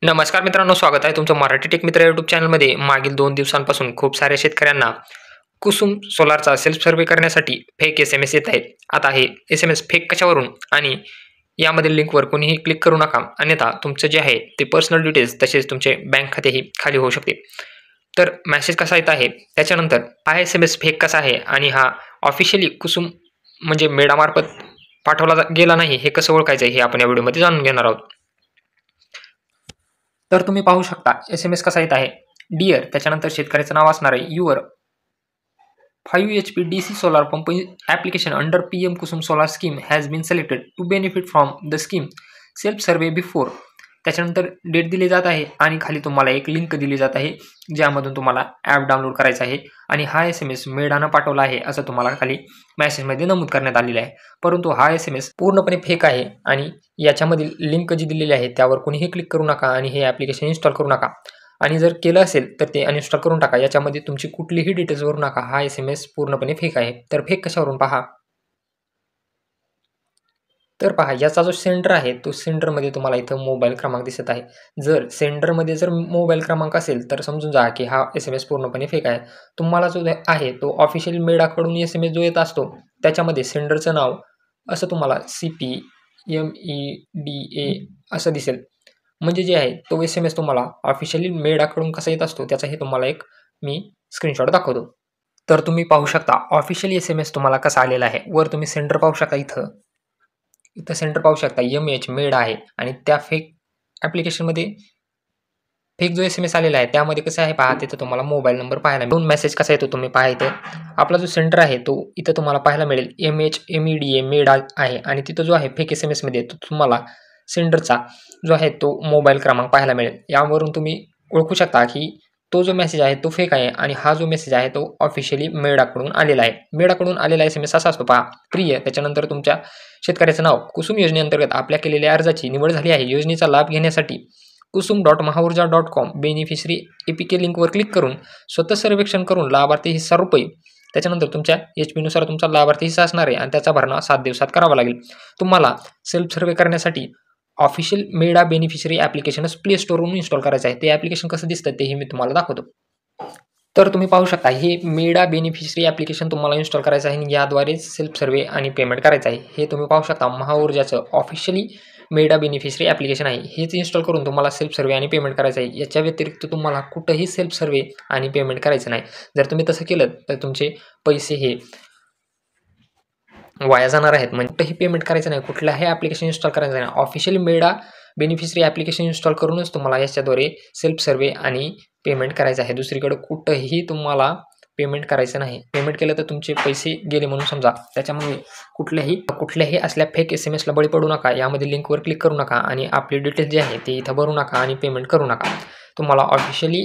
नमस्कार मित्रांनो, स्वागत आहे तुमचं मराठी टेक मित्र यूट्यूब चॅनलमध्ये. मागील 2 दिवसांपासून खूप साऱ्या शेतकऱ्यांना कुसुम सोलारचा सेल्फ सर्व्हे करण्यासाठी फेक SMS येत आहेत. आता हे SMS फेक कशावरून आणि यामधील लिंकवर कोणीही क्लिक करू नका, अन्यथा तुमचं जे आहे ते पर्सनल डिटेल्स तसेच तुमचे बँक खातेही खाली होऊ शकते. तर मेसेज कसा येत आहे, त्याच्यानंतर हा SMS फेक कसा आहे आणि हा ऑफिशियली कुसुम म्हणजे मेडामार्फत पाठवला गेला नाही, हे कसं ओळखायचं हे आपण या व्हिडिओमध्ये जाणून घेणार आहोत. तर तुम्ही पाहू शकता SMS कसा येत आहे. डिअर, त्याच्यानंतर शेतकऱ्याचं नाव असणार आहे. Your 5 HP DC solar pump application under PM Kusum solar scheme has been selected to benefit from the scheme self survey before. त्याच्यानंतर डेट दिली जात आहे आणि खाली तुम्हाला एक लिंक दिली जात आहे ज्यामधून तुम्हाला ॲप डाउनलोड करायचा आहे आणि हा SMS मेडानं पाठवला आहे असं तुम्हाला खाली मेसेजमध्ये नमूद करण्यात आलेलं आहे. परंतु हा SMS पूर्णपणे फेक आहे आणि याच्यामधील लिंक जी दिलेली आहे त्यावर कोणीही क्लिक करू नका आणि हे ॲप्लिकेशन इन्स्टॉल करू नका. आणि जर केलं असेल तर ते अनइन्स्टॉल करून टाका. याच्यामध्ये तुमची कुठलीही डिटेल्स भरू नका. हा SMS पूर्णपणे फेक आहे. तर फेक कशावरून पहा. तर पहा, याचा जो सेंडर आहे तो सेंडरमध्ये तुम्हाला इथं मोबाईल क्रमांक दिसत आहे. जर सेंडरमध्ये जर मोबाईल क्रमांक असेल तर समजून जा की हा SMS पूर्णपणे फेक आहे. तुम्हाला जो आहे तो ऑफिशियल मेडाकडून SMS जो येत असतो त्याच्यामध्ये सेंडरचं नाव असं तुम्हाला CPMEDA असं दिसेल. म्हणजे जे आहे तो SMS तुम्हाला ऑफिशियली मेडाकडून कसा येत असतो त्याचाही तुम्हाला एक मी स्क्रीनशॉट दाखवतो. तर तुम्ही पाहू शकता ऑफिशियली SMS तुम्हाला कसा आलेला आहे. वर तुम्ही सेंडर पाहू शकता. इथं सेंटर पाहू शकता MH मेड आहे आणि त्या फेक ॲप्लिकेशनमध्ये फेक जो SMS आलेला आहे त्यामध्ये कसं आहे पहा, तिथं तुम्हाला मोबाईल नंबर पाहायला मिळून मेसेज कसा येतो तुम्ही पहा. इथं आपला जो सेंटर आहे तो इथं तुम्हाला पाहायला मिळेल MHMEDA मेड आहे आणि तिथं जो आहे फेक SMSमध्ये तो तुम्हाला सेंडरचा जो आहे तो मोबाईल क्रमांक पाहायला मिळेल. यावरून तुम्ही ओळखू शकता की तो जो मेसेज आहे तो फेक आहे आणि हा जो मेसेज आहे तो ऑफिशियली मेडाकडून आलेला आहे. मेडाकडून आलेला SMS असा असतो पहा. प्रिय, त्याच्यानंतर तुमच्या शेतकऱ्याचं नाव. कुसुम योजनेअंतर्गत आपल्या केलेल्या अर्जाची निवड झाली आहे. योजनेचा लाभ घेण्यासाठी kusum.mahaurja.com बेनिफिशरी APK लिंकवर क्लिक करून स्वतः सर्वेक्षण करून लाभार्थी हिस्सा रुपये. त्याच्यानंतर तुमच्या HP नुसार तुमचा लाभार्थी हिस्सा असणार आहे आणि त्याचा भरणा 7 दिवसात करावा लागेल. तुम्हाला सेल्फ सर्वे करण्यासाठी ऑफिशियल मेडा बेनिफिशरी ॲप्लिकेशनच प्ले स्टोरवरून इन्स्टॉल करायचं आहे. ते ॲप्लिकेशन कसं दिसतं तेही मी तुम्हाला दाखवतो. तर तुम्ही पाहू शकता हे मेडा बेनिफिशरी ॲप्लिकेशन तुम्हाला इन्स्टॉल करायचं आहे आणि याद्वारे सेल्फ सर्वे आणि पेमेंट करायचं आहे. हे तुम्ही पाहू शकता महाऊर्जाचं ऑफिशियली मेडा बेनिफिशरी ॲप्लिकेशन आहे. हेच इन्स्टॉल करून तुम्हाला सेल्फ सर्वे आणि पेमेंट करायचं आहे. याच्या व्यतिरिक्त तुम्हाला कुठंही सेल्फ सर्वे आणि पेमेंट करायचं नाही. जर तुम्ही तसं केलं तर तुमचे पैसे हे वाया जाणार आहेत. म्हणजे कुठंही पेमेंट करायचं नाही, कुठल्याही ॲप्लिकेशन इन्स्टॉल करायचं नाही. ऑफिशियल मेडा बेनिफिशरी ॲप्लिकेशन इन्स्टॉल करूनच तुम्हाला याच्याद्वारे सेल्फ सर्वे आणि पेमेंट करायचं आहे. दुसरीकडे कुठंही तुम्हाला पेमेंट करायचं नाही. पेमेंट केलं तर तुमचे पैसे गेले म्हणून समजा. त्याच्यामुळे कुठल्याही असल्या फेक SMSला बळी पडू नका. यामध्ये लिंकवर क्लिक करू नका आणि आपले डिटेल्स जे आहे ते इथं भरू नका आणि पेमेंट करू नका. तुम्हाला ऑफिशियली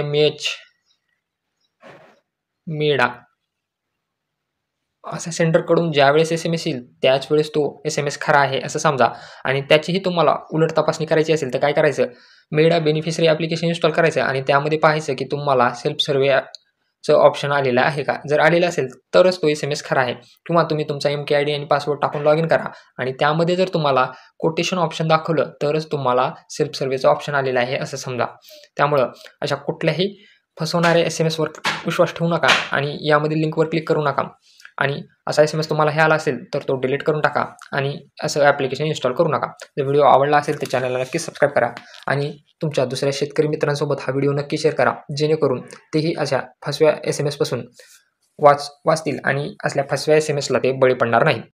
MH मेडा असा सेंडरकडून ज्यावेळेस SMS येईल त्याच वेळेस तो SMS खरा आहे असं समजा आणि त्याचीही तुम्हाला उलट तपासणी करायची असेल तर काय करायचं, मेडा बेनिफिशरी ॲप्लिकेशन इन्स्टॉल करायचं आणि त्यामध्ये पाहायचं की तुम्हाला सेल्फ सर्वेचं ऑप्शन आलेलं आहे का. जर आलेलं असेल तरच तो SMS खरा आहे. किंवा तुम्ही तुमचा MK ID आणि पासवर्ड टाकून लॉग इन करा आणि त्यामध्ये जर तुम्हाला कोटेशन ऑप्शन दाखवलं तरच तुम्हाला सेल्फ सर्वेचं ऑप्शन आलेलं आहे असं समजा. त्यामुळं अशा कुठल्याही फसवणाऱ्या SMSवर विश्वास ठेवू नका आणि यामधील लिंकवर क्लिक करू नका. आणि असा SMS तुम्हाला हे आला असेल तर तो डिलीट करून टाका आणि असं ॲप्लिकेशन इन्स्टॉल करू नका. जर व्हिडिओ आवडला असेल तर चॅनलला नक्की सबस्क्राईब करा आणि तुमच्या दुसऱ्या शेतकरी मित्रांसोबत हा व्हिडिओ नक्की शेअर करा, जेणेकरून तेही अशा फसव्या SMS पासून वाचतील आणि असल्या फसव्या SMSला ते बळी पडणार नाही.